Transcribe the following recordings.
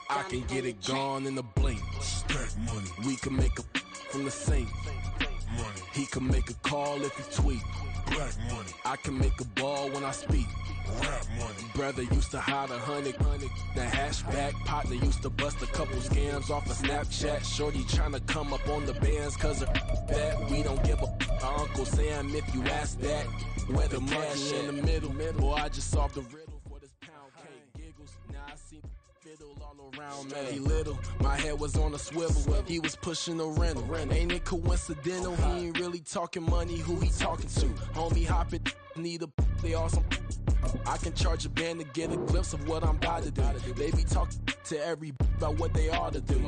I can get it gone in a blink. Stack money. We can make a from the sink. Money. He can make a call if he tweet. Black money. I can make a ball when I speak. Rap money. Brother used to hide 100. The hashback partner used to bust a couple scams off of Snapchat. Shorty tryna come up on the bands cause of that. We don't give a Uncle Sam if you ask that. Where the money in the middle. Boy, I just solved the riddle for this pound cake. Giggles. Now I see fiddle all around me. He little, my head was on a swivel. He was pushing a rental. Ain't it coincidental? He ain't really talking money. Who he talking to? Homie hopping, need a they awesome. I can charge a band to get a glimpse of what I'm about to do. They be talking to every about what they ought to do.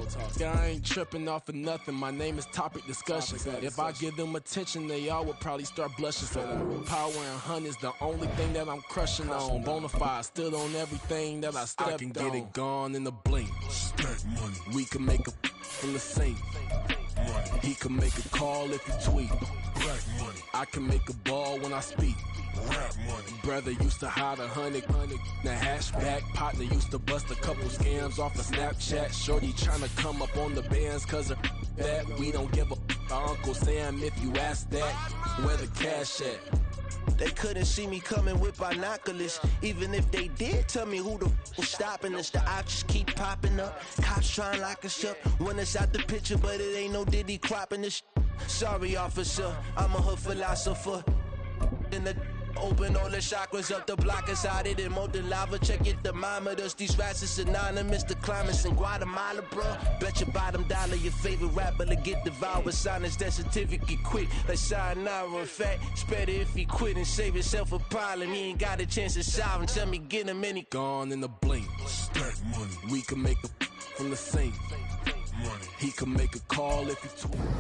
I ain't tripping off of nothing. My name is Topic Discussion. If I give them attention, they all would probably start blushing. Power and hunt is the only thing that I'm crushing on. Bonafide stood on everything that I stepped on. I can get it gone in a blink. Stack money. We can make a from the sink. Money. He can make a call if he tweet. Black money. I can make a ball when I speak. Rap money. Brother used to hide 100. The hashback partner used to bust a couple scams off of Snapchat. Shorty tryna come up on the bands cause of that. We don't give a Uncle Sam if you ask that. Where the cash at? They couldn't see me coming with binoculars. Even if they did, tell me who the was stopping us. The options keep popping up. Cops trying to lock us up. When it's out the picture, but it ain't no Diddy cropping this. Sorry, officer, I'm a hood philosopher. In the open all the chakras up the block inside it and molten lava. Check your thermometers. These rats is synonymous to climates in Guatemala, bro. Bet your bottom dollar your favorite rapper to get devoured. Sign his death certificate quick. Like sayonara. In fact, it's better if he quit and save himself a problem. He ain't got a chance to solve him. Tell me get him any gone in a blink. Stack money. We can make a from the sink. Money. He can make a call if he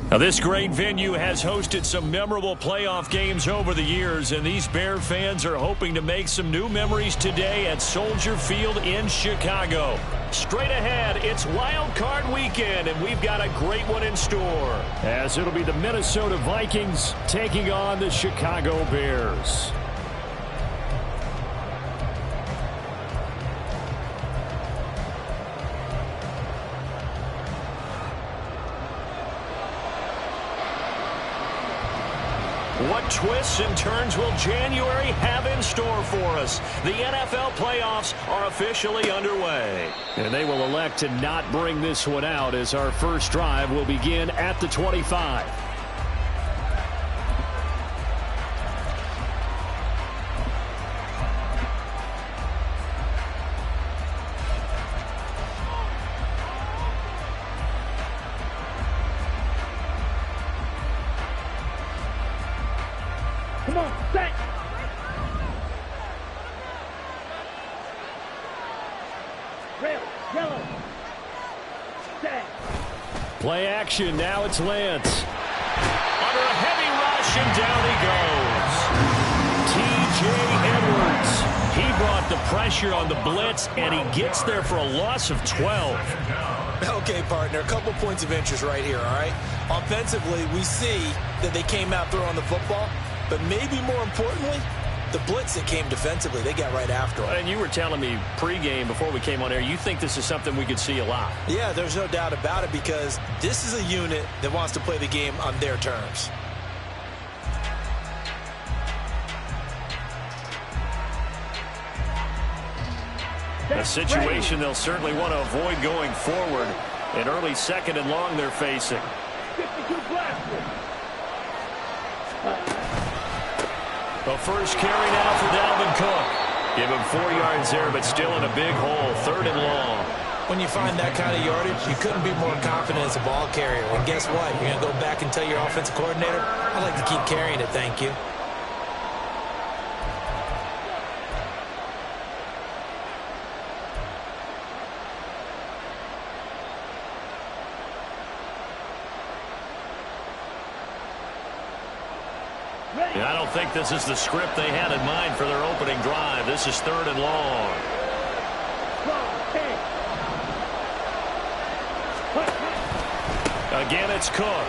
Now, this great venue has hosted some memorable playoff games over the years, and these Bear fans are hoping to make some new memories today at Soldier Field in Chicago. Straight ahead, it's Wild Card Weekend, and we've got a great one in store, as it'll be the Minnesota Vikings taking on the Chicago Bears. What twists and turns will January have in store for us? The NFL playoffs are officially underway. And they will elect to not bring this one out as our first drive will begin at the 25. Come on, set! Rail, yellow. Set. Play action, now it's Lance. Under a heavy rush, and down he goes. T.J. Edwards. He brought the pressure on the blitz, and he gets there for a loss of 12. Okay, partner, a couple points of interest right here, all right? Offensively, we see that they came out throwing the football, but maybe more importantly, the blitz that came defensively, they got right after them. And you were telling me pregame before we came on air, you think this is something we could see a lot. Yeah, there's no doubt about it because this is a unit that wants to play the game on their terms. A situation they'll certainly want to avoid going forward. An early second and long they're facing. 52 blasters. The first carry now for Dalvin Cook. Give him 4 yards there, but still in a big hole, 3rd and long. When you find that kind of yardage, you couldn't be more confident as a ball carrier. And guess what? You're going to go back and tell your offensive coordinator, I'd like to keep carrying it, thank you. Yeah, I don't think this is the script they had in mind for their opening drive. This is 3rd and long. Again, it's Cook.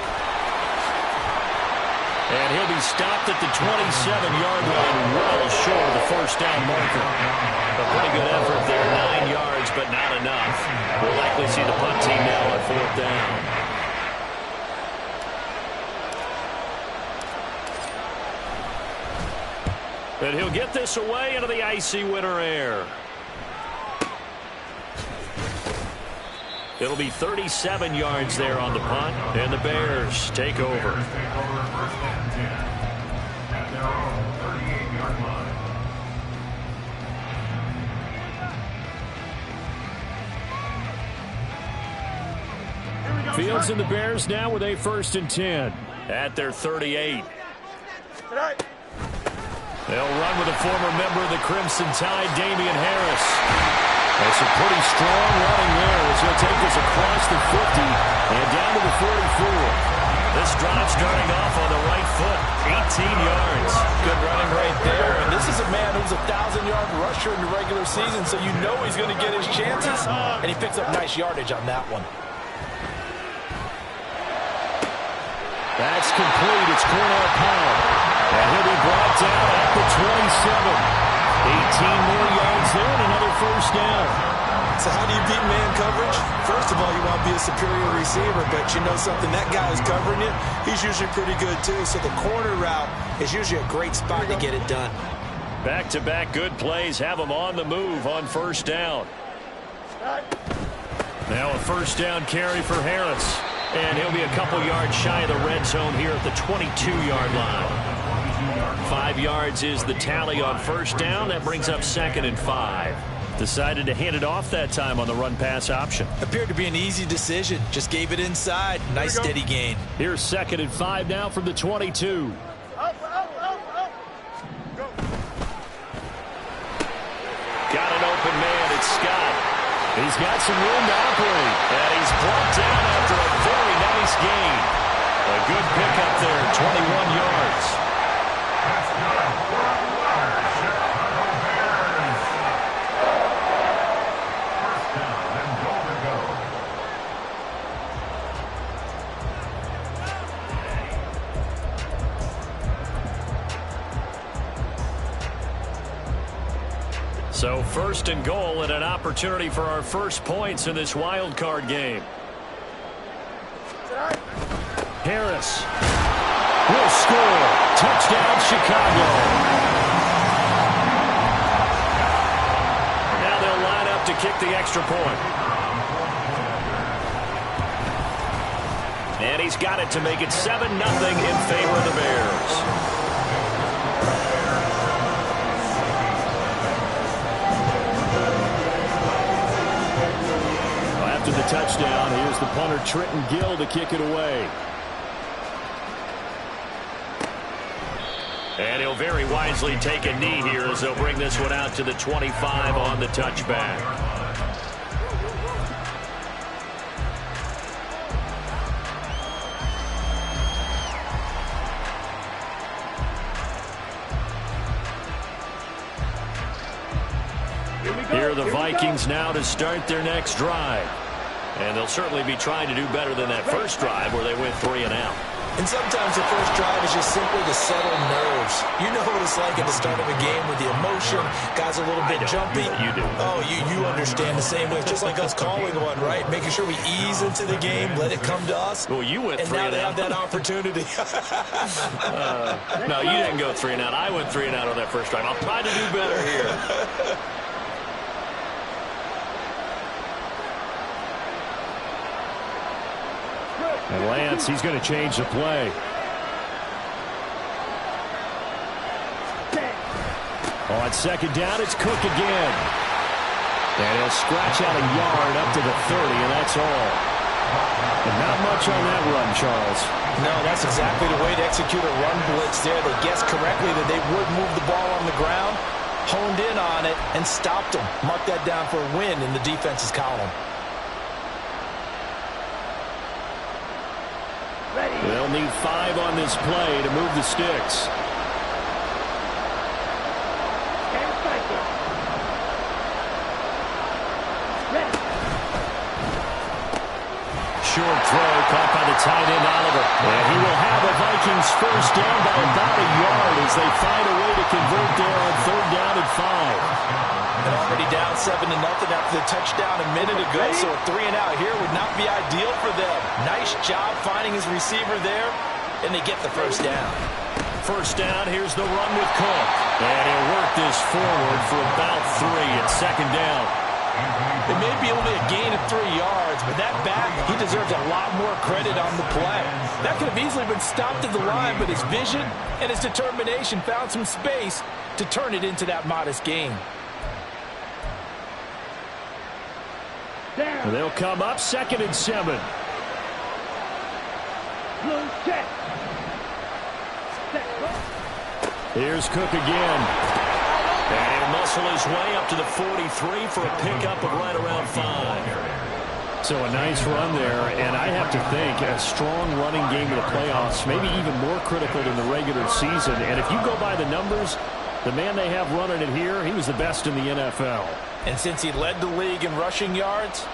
And he'll be stopped at the 27-yard line, well short of the first down marker. A pretty good effort there, 9 yards, but not enough. We'll likely see the punt team now on 4th down. But he'll get this away into the icy winter air. It'll be 37 yards there on the punt, and the Bears take over. Fields and the Bears now with a 1st and 10 at their 38. They'll run with a former member of the Crimson Tide, Damian Harris. That's a pretty strong running there as he'll take this across the 50 and down to the 44. This drive starting off on the right foot, 18 yards. Good running right there. And this is a man who's a 1,000-yard rusher in the regular season, so you know he's going to get his chances. And he picks up nice yardage on that one. That's complete. It's Cornell Powell. And he'll be brought down at the 27. 18 more yards there and another first down. So how do you beat man coverage? First of all, you want to be a superior receiver, but you know something, that guy who's covering you, he's usually pretty good too. So the corner route is usually a great spot to get it done. Back-to-back good plays have him on the move on first down. Now a first down carry for Harris. And he'll be a couple yards shy of the red zone here at the 22-yard line. 5 yards is the tally on first down. That brings up 2nd and 5. Decided to hand it off that time on the run-pass option. Appeared to be an easy decision. Just gave it inside. Nice steady gain. Here's 2nd and 5 now from the 22. Got an open man. It's Scott. He's got some room to operate. And he's brought down after a very nice gain. A good pickup there, 21 yards. So 1st and goal and an opportunity for our first points in this wild card game. Harris will score. Touchdown, Chicago. Now they'll line up to kick the extra point. And he's got it to make it 7-0 in favor of the Bears. After the touchdown, here's the punter Trenton Gill to kick it away. And he'll very wisely take a knee here as they'll bring this one out to the 25 on the touchback. Here are the Vikings now to start their next drive. And they'll certainly be trying to do better than that first drive where they went 3 and out. And sometimes the first drive is just simply to settle nerves. You know what it's like at the start of a game with the emotion. Guys a little bit jumpy. You do. Oh, you understand the same way. It's just like us calling one, right? Making sure we ease into the game, let it come to us. Well, you went 3 and out. And now they have that opportunity. No, you didn't go 3 and out. I went 3 and out on that first drive. I'll try to do better here. And Lance, he's going to change the play. On 2nd down, it's Cook again. And he'll scratch out a yard up to the 30, and that's all. And not much on that run, Charles. No, that's exactly the way to execute a run blitz there. They guessed correctly that they would move the ball on the ground, honed in on it, and stopped them. Mark that down for a win in the defense's column. They'll need 5 on this play to move the sticks. throw caught by the tight end, Oliver. And he will have the Vikings first down by about a yard as they find a way to convert there on 3rd down and 5. And already down 7-0 after the touchdown a minute ago, so a 3-and-out here would not be ideal for them. Nice job finding his receiver there, and they get the first down. First down, here's the run with Cook. And he'll work this forward for about 3 at 2nd down. It may be only a gain of 3 yards, but that back, he deserves a lot more credit on the play. That could have easily been stopped at the line, but his vision and his determination found some space to turn it into that modest gain. And they'll come up 2nd and 7. Blue check. Here's Cook again. And he'll muscle his way up to the 43 for a pickup of right around 5. So a nice run there, and I have to think a strong running game in the playoffs, maybe even more critical than the regular season. And if you go by the numbers, the man they have running it here, he was the best in the NFL. And since he led the league in rushing yards,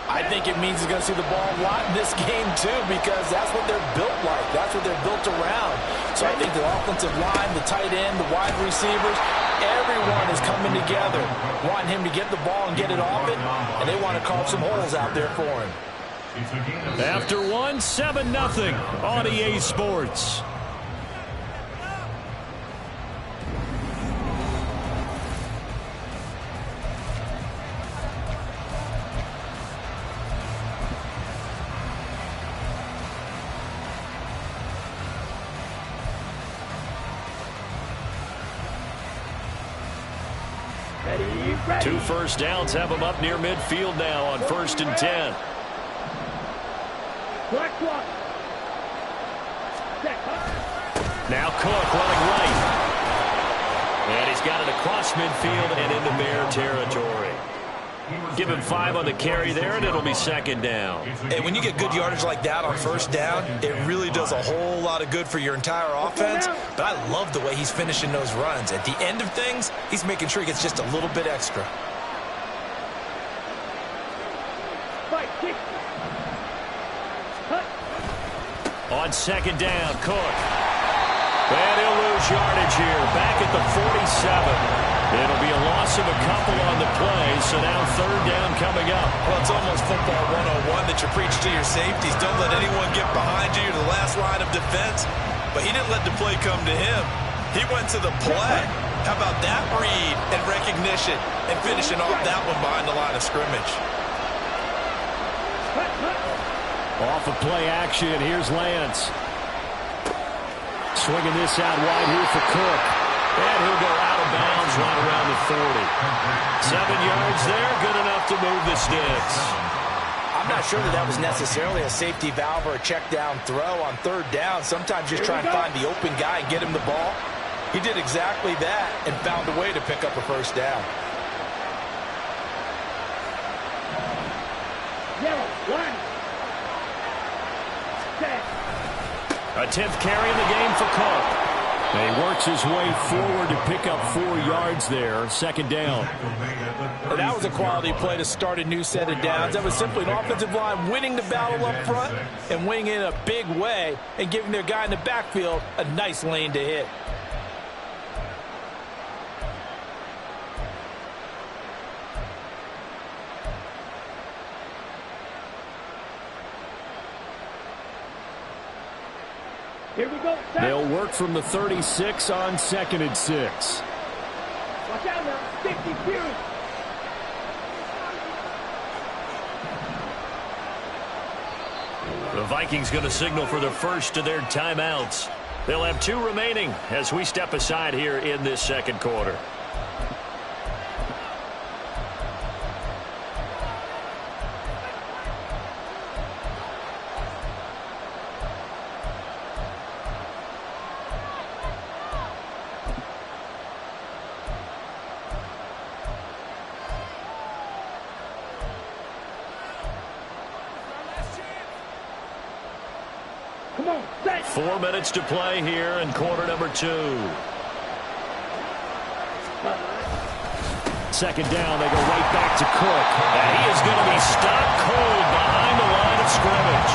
I think it means he's going to see the ball a lot in this game too, because that's what they're built like. That's what they're built around. So I think the offensive line, the tight end, the wide receivers, everyone is coming together, wanting him to get the ball and get it off it, and they want to carve some holes out there for him. After 1, 7-0 on EA Sports. Ready. 2 first downs have them up near midfield now on 1st and 10. Black one. Now Cook running right. And he's got it across midfield and into Bear territory. Give him 5 on the carry there, and it'll be 2nd down. And when you get good yardage like that on 1st down, it really does a whole lot of good for your entire offense. But I love the way he's finishing those runs. At the end of things, he's making sure he gets just a little bit extra. On 2nd down, Cook. And he'll lose yardage here, back at the 47. It'll be a loss of a couple on the play, so now 3rd down coming up. Well, it's almost football 101 that you preach to your safeties. Don't let anyone get behind you. You're the last line of defense. But he didn't let the play come to him. He went to the play. How about that read and recognition and finishing off that one behind the line of scrimmage? Off of play action, here's Lance. Swinging this out wide here for Cook. And he'll go out of bounds right around the 40. 7 yards there, good enough to move the sticks. I'm not sure that was necessarily a safety valve or a check down throw on 3rd down. Sometimes just try and find the open guy and get him the ball. He did exactly that and found a way to pick up a 1st down. Yellow, 1. A 10th carry in the game for Cook. And he works his way forward to pick up 4 yards there. 2nd down. Well, that was a quality play to start a new set of downs. That was simply an offensive line winning the battle up front and winning in a big way and giving their guy in the backfield a nice lane to hit. Here we go. They'll work from the 36 on 2nd and 6. Watch out now. 52. The Vikings going to signal for the first of their timeouts. They'll have 2 remaining as we step aside here in this 2nd quarter. Come on, set. 4 minutes to play here in quarter number 2. 2nd down, they go right back to Cook. And he is going to be stopped cold behind the line of scrimmage.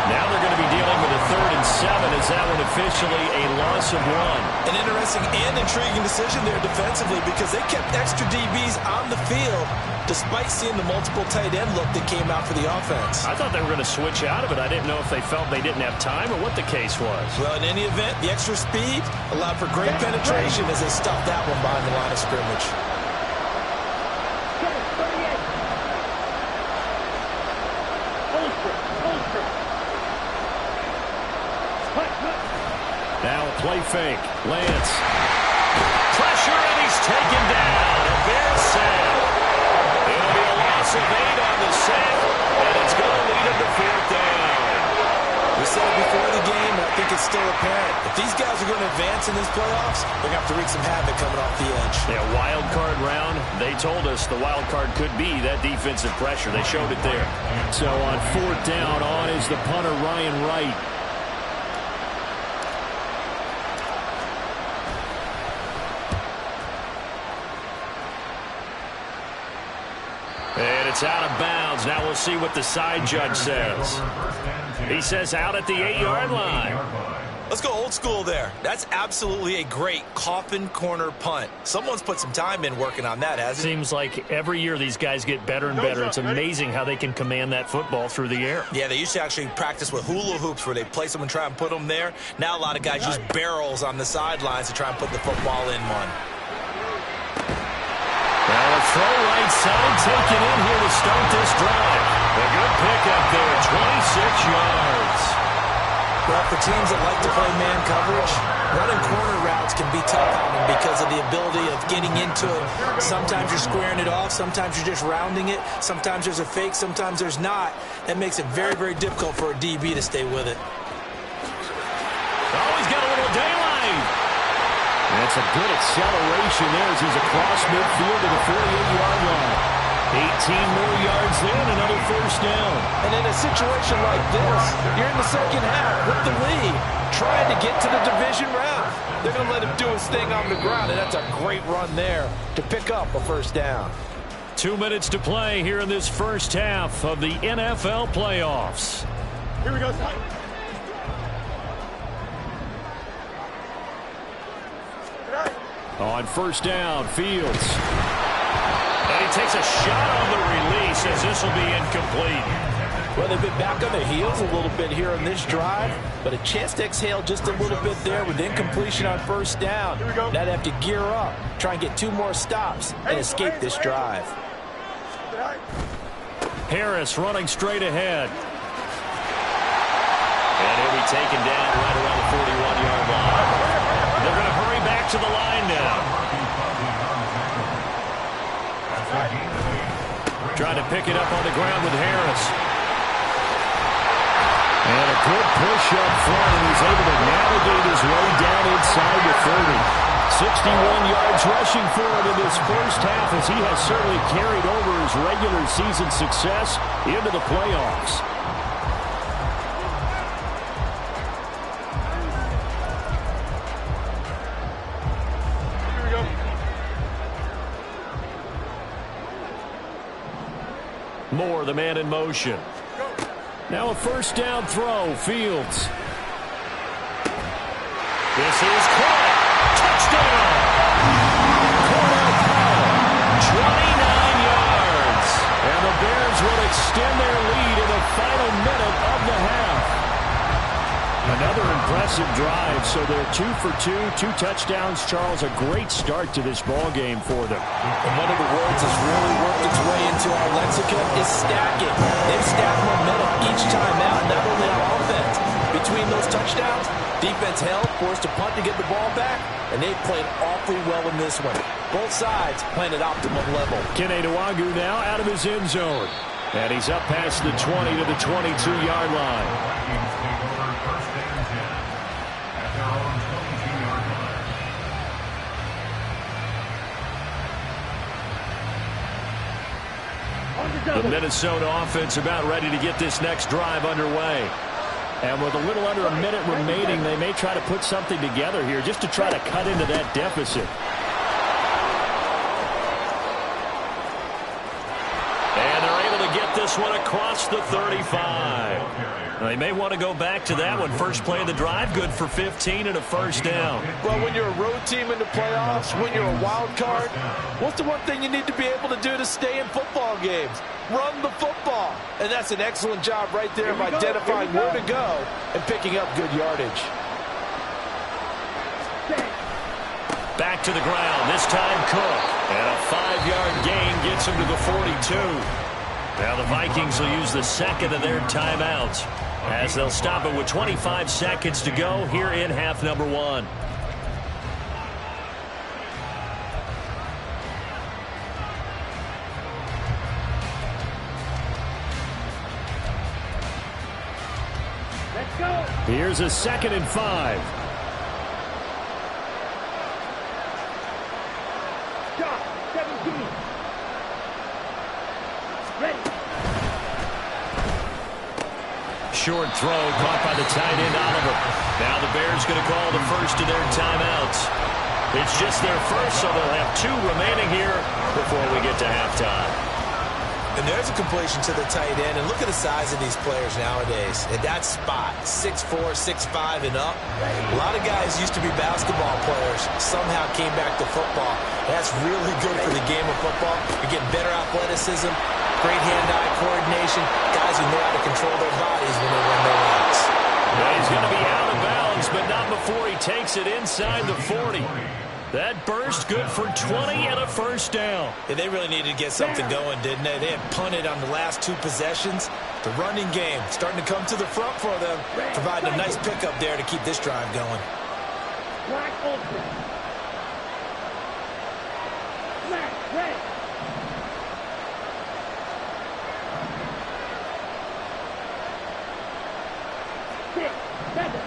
Now they're going to be dealing with a 3rd and 7 as that one officially a loss of 1. An interesting and intriguing decision there defensively because they kept extra DBs on the field despite seeing the multiple tight end look that came out for the offense. I thought they were going to switch out of it. I didn't know if they felt they didn't have time or what the case was. Well, in any event, the extra speed allowed for great penetration as they stuffed that one behind the line of scrimmage. Now a play fake. Lance. Pressure, and he's taken down. A Bears sack. It'll be a loss of 8 on the sack, and it's going to lead him to 4th down. We said it before the game, and I think it's still apparent. If these guys are going to advance in these playoffs, they're going to have to wreak some havoc coming off the edge. Yeah, wild card round. They told us the wild card could be that defensive pressure. They showed it there. So on 4th down, on is the punter, Ryan Wright. And it's out of bounds. Now we'll see what the side judge says. He says out at the 8-yard line. Let's go old school there. That's absolutely a great coffin corner punt. Someone's put some time in working on that, hasn't it? Seems like every year these guys get better and better. It's amazing how they can command that football through the air. Yeah, they used to actually practice with hula hoops where they place them and try and put them there. Now a lot of guys use barrels on the sidelines to try and put the football in one. Well, a throw right side taken in here to start this drive. A good pickup there, 26 yards. Well, for teams that like to play man coverage, running corner routes can be tough on them because of the ability of getting into it. Sometimes you're squaring it off. Sometimes you're just rounding it. Sometimes there's a fake. Sometimes there's not. That makes it very, very difficult for a DB to stay with it. Oh, he's got a little daylight. That's a good acceleration there as he's across midfield to the 48-yard line. 18 more yards there and another 1st down. And in a situation like this, you're in the second half with the lead, trying to get to the division round. They're going to let him do his thing on the ground, and that's a great run there to pick up a 1st down. 2 minutes to play here in this first half of the NFL playoffs. Here we go. On 1st down, Fields. And he takes a shot on the release as this will be incomplete. Well, they've been back on their heels a little bit here on this drive, but a chance to exhale just a little bit there with incompletion on 1st down. Now they have to gear up, try and get 2 more stops, and escape this drive. Harris running straight ahead. And he'll be taken down right around the 41-yard line. They're going to hurry back to the line now. Trying to pick it up on the ground with Harris. And a good push up front, and he's able to navigate his way down inside the 30. 61 yards rushing for him in this first half as he has certainly carried over his regular season success into the playoffs. Moore, the man in motion. Now a 1st down throw, Fields. This is caught. Touchdown! Cornell Powell, 29 yards. And the Bears will extend their lead in the final minute of the half. Another impressive drive, so they're 2 for 2, 2 touchdowns. Charles, a great start to this ball game for them. And one of the words that's really worked its way into our lexicon is stacking. They've stacked momentum each time out, not only on offense. Between those touchdowns, defense held, forced to punt to get the ball back, and they played awfully well in this one. Both sides playing at optimum level. Kene Nwangwu now out of his end zone. And he's up past the 20 to the 22-yard line. The Minnesota offense about ready to get this next drive underway. And with a little under a minute remaining, they may try to put something together here just to try to cut into that deficit. And they're able to get this this one across the 35. They may want to go back to that one. First play of the drive, good for 15 and a first down. Well, when you're a road team in the playoffs, when you're a wild card, what's the one thing you need to be able to do to stay in football games? Run the football. And that's an excellent job right there of identifying where to go and picking up good yardage. Back to the ground, this time Cook. And a 5-yard gain gets him to the 42. Now the Vikings will use the second of their timeouts as they'll stop it with 25 seconds to go here in half number 1. Let's go. Here's a 2nd and 5. Shot, 17. Ready. Short throw caught by the tight end Oliver. Now the Bears going to call the first of their timeouts. It's just their first, so they'll have 2 remaining here before we get to halftime. And there's a completion to the tight end. And look at the size of these players nowadays. At that spot, 6'4", 6'5", and up. A lot of guys used to be basketball players. Somehow came back to football. That's really good for the game of football. You're getting better athleticism, great hand-eye coordination. Guys who know how to control their bodies when they run their routes. Well, he's going to be out of bounds, but not before he takes it inside the 40. That burst good for 20 and a first down. Yeah, they really needed to get something going, didn't they? They had punted on the last 2 possessions. The running game starting to come to the front for them, providing a nice pickup there to keep this drive going. Black open. Smash, ready. Six, 7.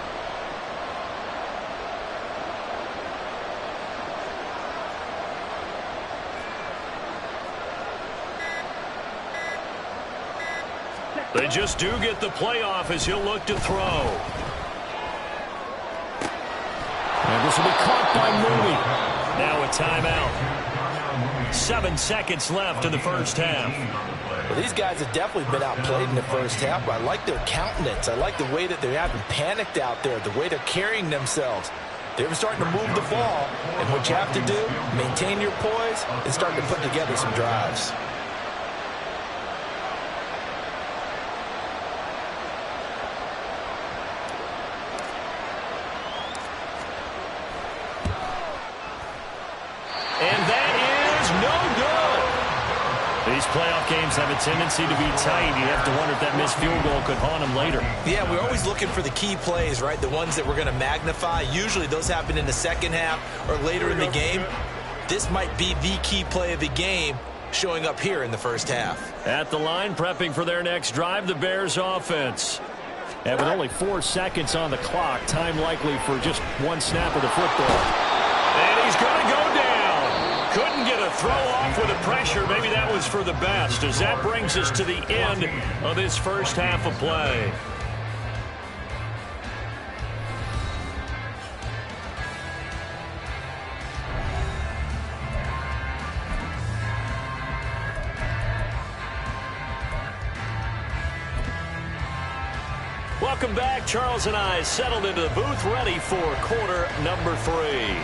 They just do get the playoff as he'll look to throw. And this will be caught by Mooney. Now a timeout. 7 seconds left in the first half. Well, these guys have definitely been outplayed in the first half, but I like their countenance. I like the way that they haven't panicked out there, the way they're carrying themselves. They're starting to move the ball, and what you have to do, maintain your poise and start to put together some drives. And that is no good. These playoff games have a tendency to be tight. You have to wonder if that missed field goal could haunt them later. Yeah, we're always looking for the key plays, right? The ones that we're going to magnify. Usually those happen in the second half or later in the game. This might be the key play of the game showing up here in the first half. At the line, prepping for their next drive, the Bears offense. And with only 4 seconds on the clock, time likely for just 1 snap of the football. And he's going to go down. Couldn't get a throw off with the pressure. Maybe that was for the best, as that brings us to the end of this first half of play. Welcome back. Charles and I settled into the booth, ready for quarter number 3.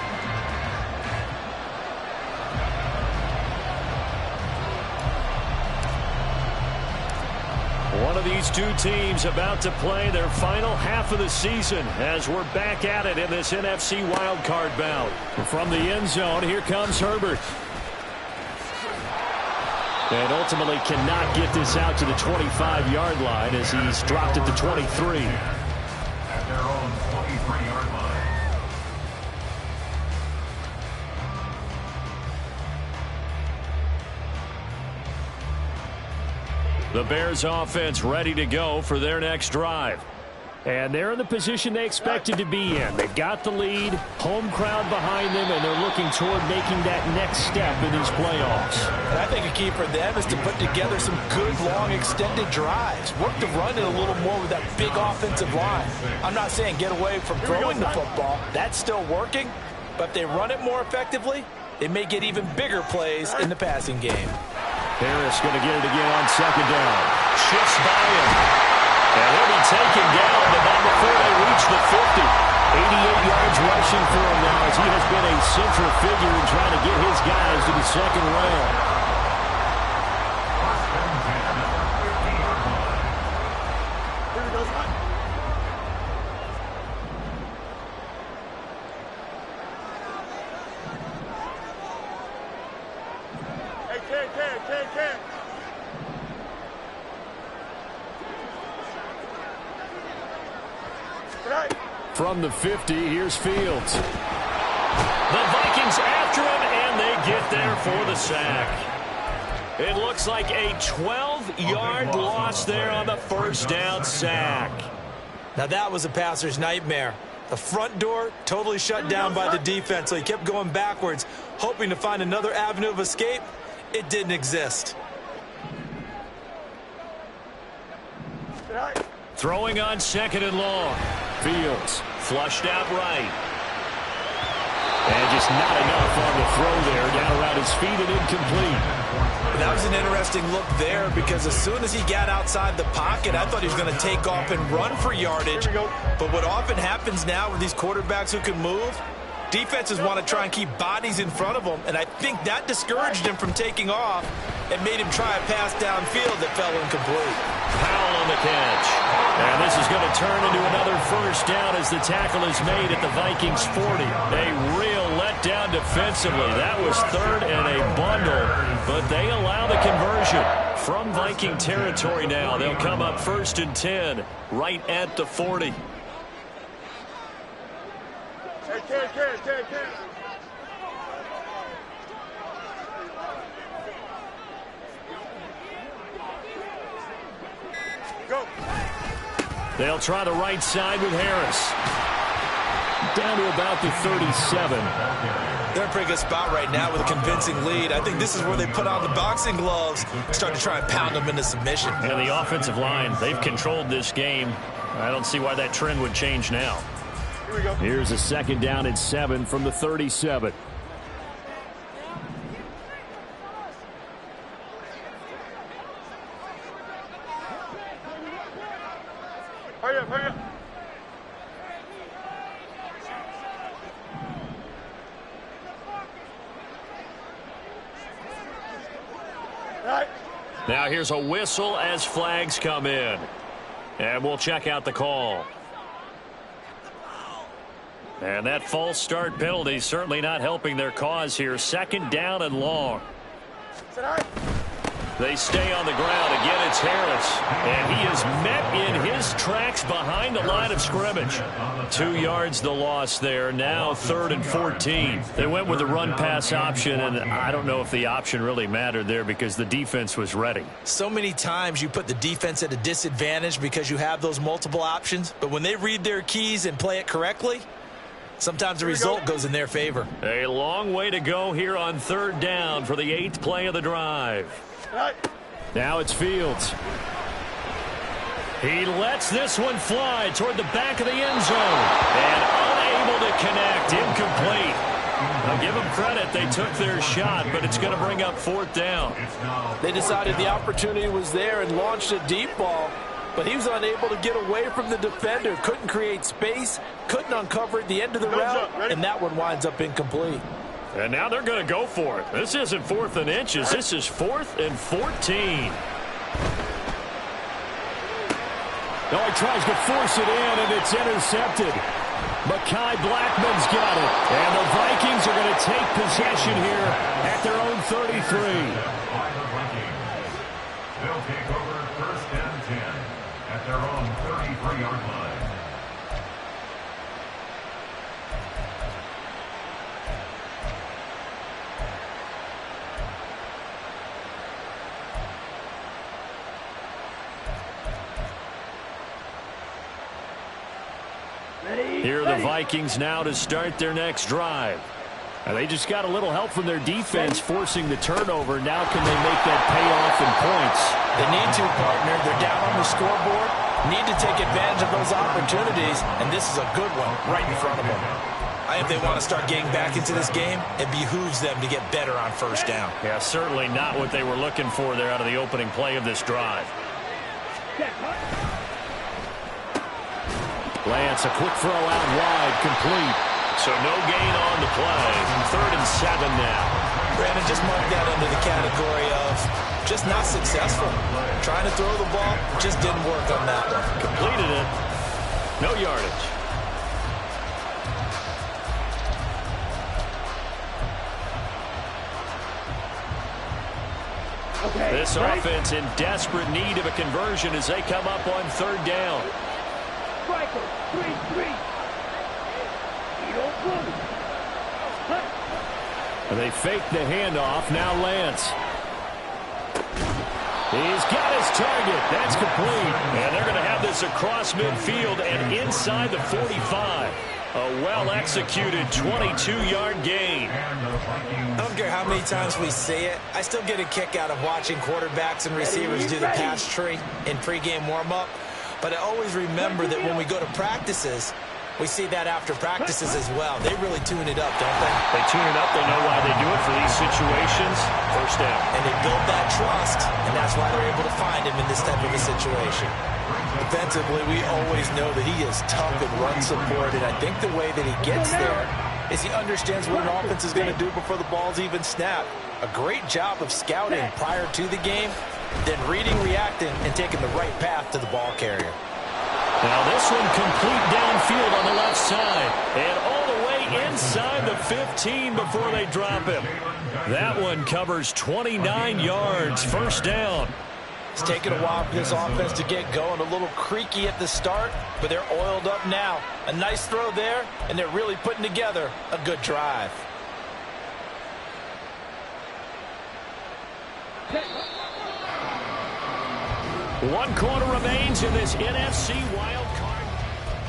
One of these 2 teams about to play their final half of the season as we're back at it in this NFC wildcard bout. From the end zone, here comes Herbert. And ultimately cannot get this out to the 25-yard line as he's dropped at the 23. At their own 23-yard line. The Bears offense ready to go for their next drive. And they're in the position they expected to be in. They've got the lead, home crowd behind them, and they're looking toward making that next step in these playoffs. And I think a key for them is to put together some good, long, extended drives. Work the run it a little more with that big offensive line. I'm not saying get away from throwing the football. That's still working. But if they run it more effectively, they may get even bigger plays in the passing game. Harris going to get it again on second down. Shifts by him. And he'll be taken down, but not before they reach the 50. 88 yards rushing for him now as he has been a central figure in trying to get his guys to the second round. From the 50, here's Fields. The Vikings after him, and they get there for the sack. It looks like a 12-yard loss there on the first down sack. Now that was a passer's nightmare. The front door totally shut down by the defense, so he kept going backwards, hoping to find another avenue of escape. It didn't exist. Throwing on second and long. Fields flushed out right. And just not enough on the throw there. Down around his feet and incomplete. That was an interesting look there because as soon as he got outside the pocket, I thought he was going to take off and run for yardage. But what often happens now with these quarterbacks who can move, defenses want to try and keep bodies in front of them, and I think that discouraged him from taking off and made him try a pass downfield that fell incomplete. Powell on the catch. And this is going to turn into another first down as the tackle is made at the Vikings 40. A real letdown defensively. That was third and a bundle, but they allow the conversion. From Viking territory now, they'll come up 1st and 10 right at the 40. Go. They'll try the right side with Harris. Down to about the 37. They're in a pretty good spot right now with a convincing lead. I think this is where they put on the boxing gloves, start to try and pound them into submission. And the offensive line, they've controlled this game. I don't see why that trend would change now. Here we go. Here's a second down and 7 from the 37. Hurry up, hurry up. Now here's a whistle as flags come in. And we'll check out the call. And that false start penalty certainly not helping their cause here. Second down and long. They stay on the ground. Again, it's Harris. And he is met in his tracks behind the line of scrimmage. 2 yards the loss there. Now 3rd and 14. They went with the run-pass option, and I don't know if the option really mattered there because the defense was ready. So many times you put the defense at a disadvantage because you have those multiple options. But when they read their keys and play it correctly, sometimes the result goes in their favor. A long way to go here on 3rd down for the 8th play of the drive. Now it's Fields. He lets this one fly toward the back of the end zone. And unable to connect. Incomplete. I'll give them credit. They took their shot, but it's going to bring up 4th down. They decided the opportunity was there and launched a deep ball, but he was unable to get away from the defender. Couldn't create space, couldn't uncover at the end of the route, and that one winds up incomplete. And now they're going to go for it. This isn't 4th and inches. This is 4th and 14. No, he tries to force it in, and it's intercepted. Mekhi Blackmon's got it. And the Vikings are going to take possession here at their own 33. They'll take over 1st and 10 at their own 33-yard line. Here are the Vikings now to start their next drive. And they just got a little help from their defense forcing the turnover. Now can they make that pay off in points? They need to, partner. They're down on the scoreboard. need to take advantage of those opportunities, and this is a good one right in front of them. If they want to start getting back into this game, it behooves them to get better on first down. Yeah, certainly not what they were looking for there out of the opening play of this drive. Lance, a quick throw out wide, complete. So no gain on the play. 3rd and 7 now. Brandon, just mark that under the category of just not successful. Trying to throw the ball, just didn't work on that one. Completed it. No yardage. Okay, This offense in desperate need of a conversion as they come up on 3rd down. Striker, 3-3. You don't blue. They fake the handoff. Now Lance. He's got his target. That's complete. And they're going to have this across midfield and inside the 45. A well-executed 22-yard gain. I don't care how many times we see it. I still get a kick out of watching quarterbacks and receivers do the pass tree in pregame warm-up. But I always remember that when we go to practices, we see that after practices as well. They really tune it up, don't they? They tune it up. They know why they do it for these situations. First down. And they build that trust, and that's why they're able to find him in this type of a situation. Defensively, we always know that he is tough and run support, and I think the way that he gets there is he understands what an offense is going to do before the ball's even snapped. A great job of scouting prior to the game, then reading, reacting, and taking the right path to the ball carrier. Now this one complete downfield on the left side. And all the way inside the 15 before they drop him. That one covers 29 yards. First down. It's taken a while for this offense to get going. A little creaky at the start, but they're oiled up now. A nice throw there, and they're really putting together a good drive. One quarter remains in this NFC wild card.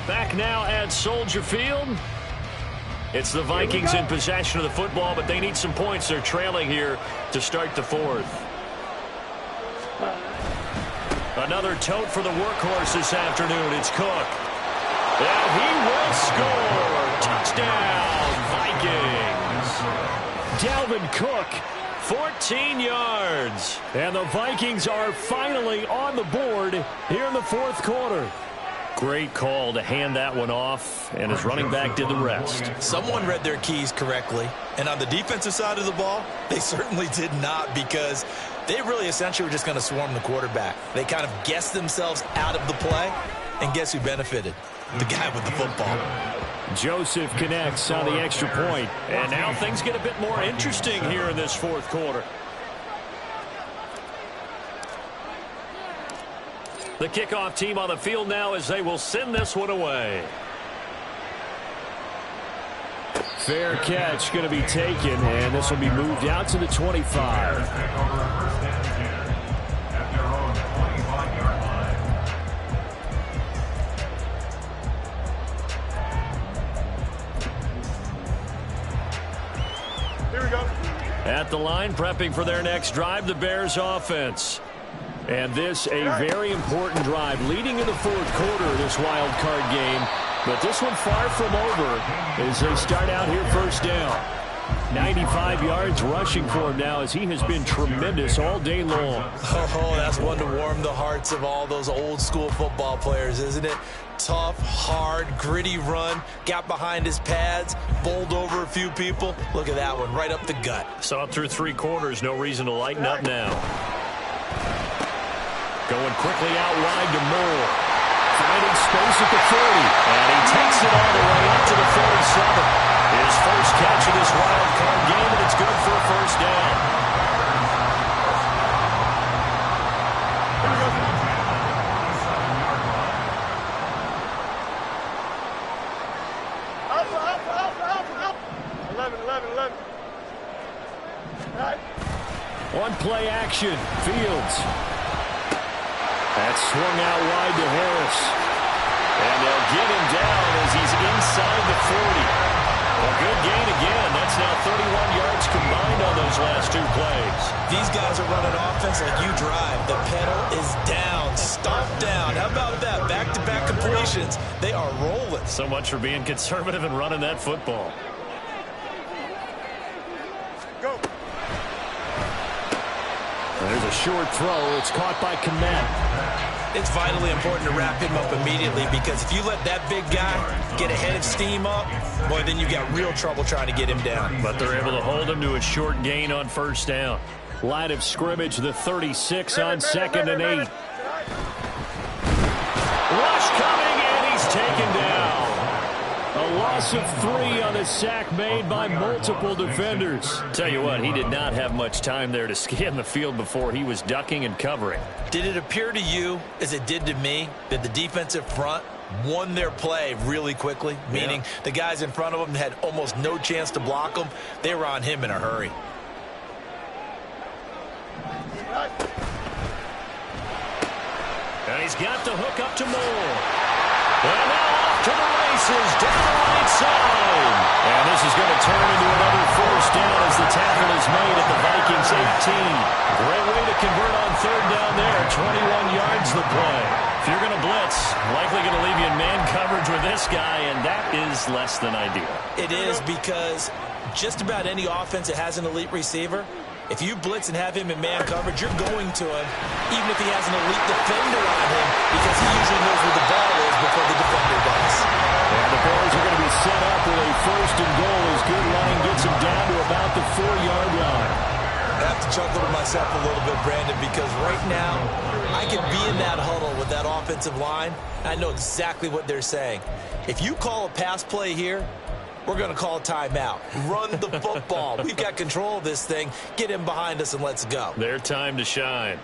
Back now at Soldier Field. It's the Vikings in possession of the football, but they need some points. They're trailing here to start the 4th. Another tote for the workhorse this afternoon. It's Cook. And he will score. Touchdown, Vikings. Dalvin Cook. 14 yards. And the Vikings are finally on the board here in the 4th quarter. Great call to hand that one off, and his running back did the rest. Someone read their keys correctly, and on the defensive side of the ball, they certainly did not, because they really essentially were just going to swarm the quarterback. They kind of guessed themselves out of the play, and guess who benefited? The guy with the football. Joseph connects on the extra point. And now things get a bit more interesting here in this 4th quarter. The kickoff team on the field now as they will send this one away. Fair catch going to be taken, and this will be moved out to the 25. At the line, prepping for their next drive, the Bears offense. And this a very important drive leading in the 4th quarter of this wild card game. But this one far from over as they start out here first down. 95 yards rushing for him now as he has been tremendous all day long. Oh, that's one to warm the hearts of all those old school football players, isn't it? Tough, hard, gritty run, got behind his pads, bowled over a few people. Look at that one, right up the gut. Saw it through 3 quarters, no reason to lighten up now. Going quickly out wide to Moore. Finding space at the 30. And he takes it all the way up to the 47. His first catch of this wild card game, and it's good for a first down. Up. 11. One play action. Fields. That's swung out wide to Harris. And they'll get him down as he's inside the 40. A good gain again. That's now 31 yards combined on those last 2 plays. These guys are running offense like you drive. The pedal is down. Stomped down. How about that? Back-to-back completions. They are rolling. So much for being conservative and running that football. Go. There's a short throw. It's caught by Kmet. It's vitally important to wrap him up immediately, because if you let that big guy get a head of steam up, boy, then you got real trouble trying to get him down. But they're able to hold him to a short gain on first down. Line of scrimmage, the 36 on 2nd and 8. Rush coming, and he's taken down. A loss of 3 on a sack made by multiple defenders. Tell you what, he did not have much time there to scan the field before he was ducking and covering. Did it appear to you, as it did to me, that the defensive front won their play really quickly? Meaning the guys in front of them had almost no chance to block him. They were on him in a hurry. And he's got the hook up to Moore. And now off to the races, down the right side. And this is going to turn into another first down as the tackle is made at the Vikings 18. Great way to convert on third down there. 21 yards the play. If you're going to blitz, likely going to leave you in man coverage with this guy, and that is less than ideal. It is, because just about any offense that has an elite receiver, if you blitz and have him in man coverage, you're going to him, even if he has an elite defender on him, because he usually knows where the ball is before the defender does. And the Bears are going to be set up with a first and goal as Goodline gets him down to about the 4-yard line. I have to chuckle to myself a little bit, Brandon, because right now I could be in that huddle with that offensive line. I know exactly what they're saying. If you call a pass play here, we're going to call a timeout. Run the football. We've got control of this thing. Get him behind us and let's go. Their time to shine.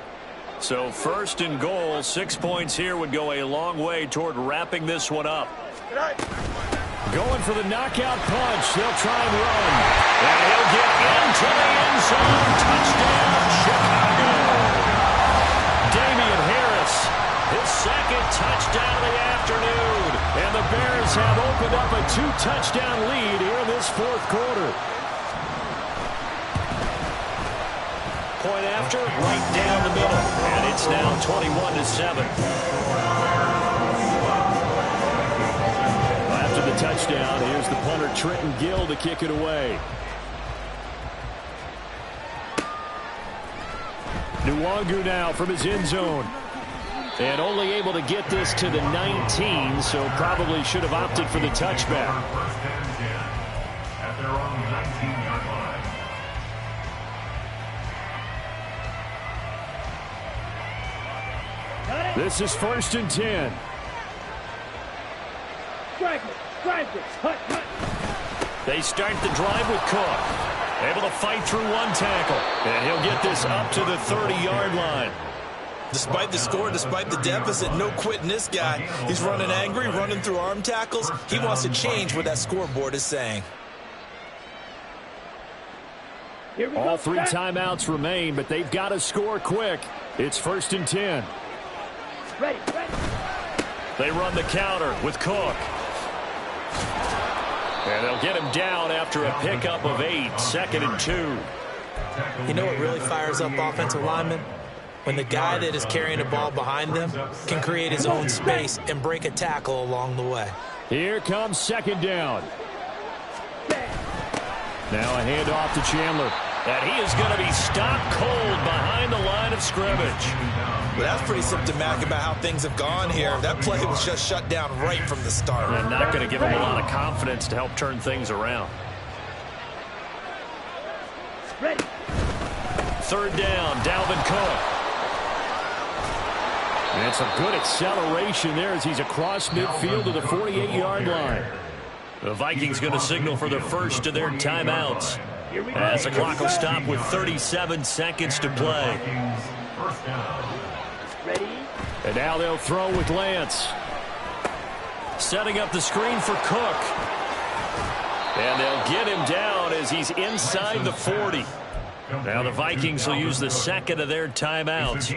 So first and goal, 6 points here would go a long way toward wrapping this one up. Going for the knockout punch. They'll try and run. And he'll get into the end zone. Touchdown, Chicago. Damian Harris, his second touchdown of the afternoon. And the Bears have opened up a 2-touchdown lead here in this fourth quarter. Point after, right down the middle. And it's now 21-7. After the touchdown, here's the punter Trenton Gill to kick it away. Nwangu now from his end zone. And only able to get this to the 19, so probably should have opted for the touchback. First and 10 at their own 19-yard line. This is first and 10. Strike it, hut. They start the drive with Cook. Able to fight through one tackle. And he'll get this up to the 30-yard line. Despite the score, despite the deficit, no quitting this guy. He's running angry, running through arm tackles. He wants to change what that scoreboard is saying. All 3 timeouts remain, but they've got to score quick. It's first and 10. Ready. They run the counter with Cook. And they'll get him down after a pickup of 8, 2nd and 2. You know what really fires up offensive linemen? When the guy that is carrying the ball behind them can create his own space and break a tackle along the way. Here comes second down. Now a handoff to Chandler. And he is going to be stopped cold behind the line of scrimmage. But that's pretty symptomatic about how things have gone here. That play was just shut down right from the start. And not going to give him a lot of confidence to help turn things around. Ready. Third down, Dalvin Cook. And some good acceleration there as he's across midfield to the 48-yard line. The Vikings going to signal for the first of their timeouts. As the clock will stop with 37 seconds to play. Ready. And now they'll throw with Lance. Setting up the screen for Cook. And they'll get him down as he's inside the 40. Now the Vikings will use the second of their timeouts.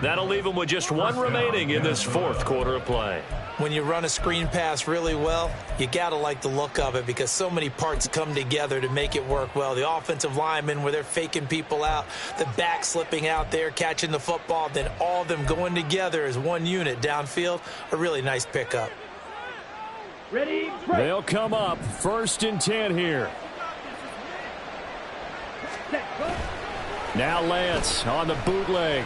That'll leave them with just 1 remaining in this fourth quarter of play. when you run a screen pass really well, you got to like the look of it because so many parts come together to make it work well. The offensive linemen, where they're faking people out, the back slipping out there, catching the football, then all of them going together as one unit downfield, a really nice pickup. Ready, break. They'll come up 1st and 10 here. Set, go. Now Lance on the bootleg.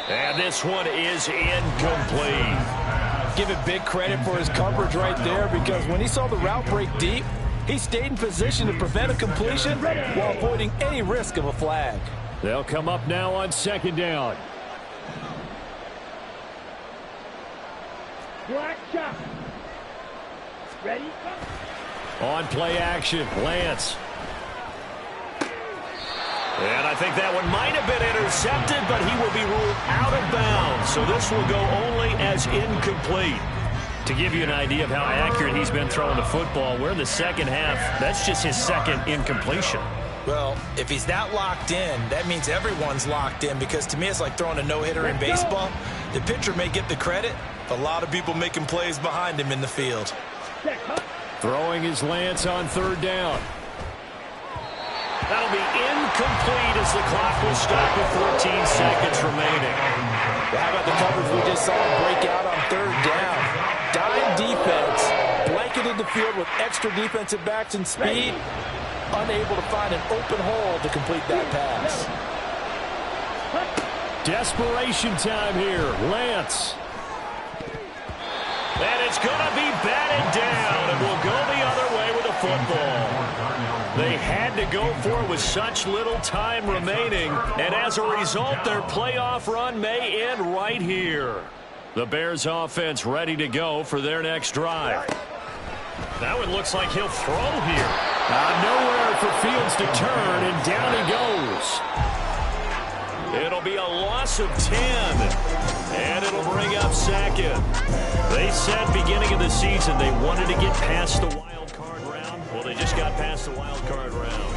And this one is incomplete. Give it big credit for his coverage right there because when he saw the route break deep, he stayed in position to prevent a completion while avoiding any risk of a flag. They'll come up now on 2nd down. Black shot. Ready, On play action, Lance. And I think that one might have been intercepted, but he will be ruled out of bounds. So this will go only as incomplete. To give you an idea of how accurate he's been throwing the football, we're in the second half. That's just his 2nd incompletion. Well, if he's that locked in, that means everyone's locked in because to me it's like throwing a no-hitter in baseball. The pitcher may get the credit, but a lot of people making plays behind him in the field. Throwing his Lance on 3rd down. That'll be incomplete as the clock will stop with 14 seconds remaining. Well, how about the coverage we just saw break out on 3rd down? Dime defense, blanketed the field with extra defensive backs and speed, unable to find an open hole to complete that pass. Desperation time here. Lance. And it's going to be batted down, and we'll go the other way with the football. They had to go for it with such little time remaining, and as a result, their playoff run may end right here. The Bears offense ready to go for their next drive. That one looks like he'll throw here. Nowhere for Fields to turn, and down he goes. It'll be a loss of 10, and it'll bring up 2nd. They said beginning of the season they wanted to get past the wild card round. Well, they just got past the wild card round.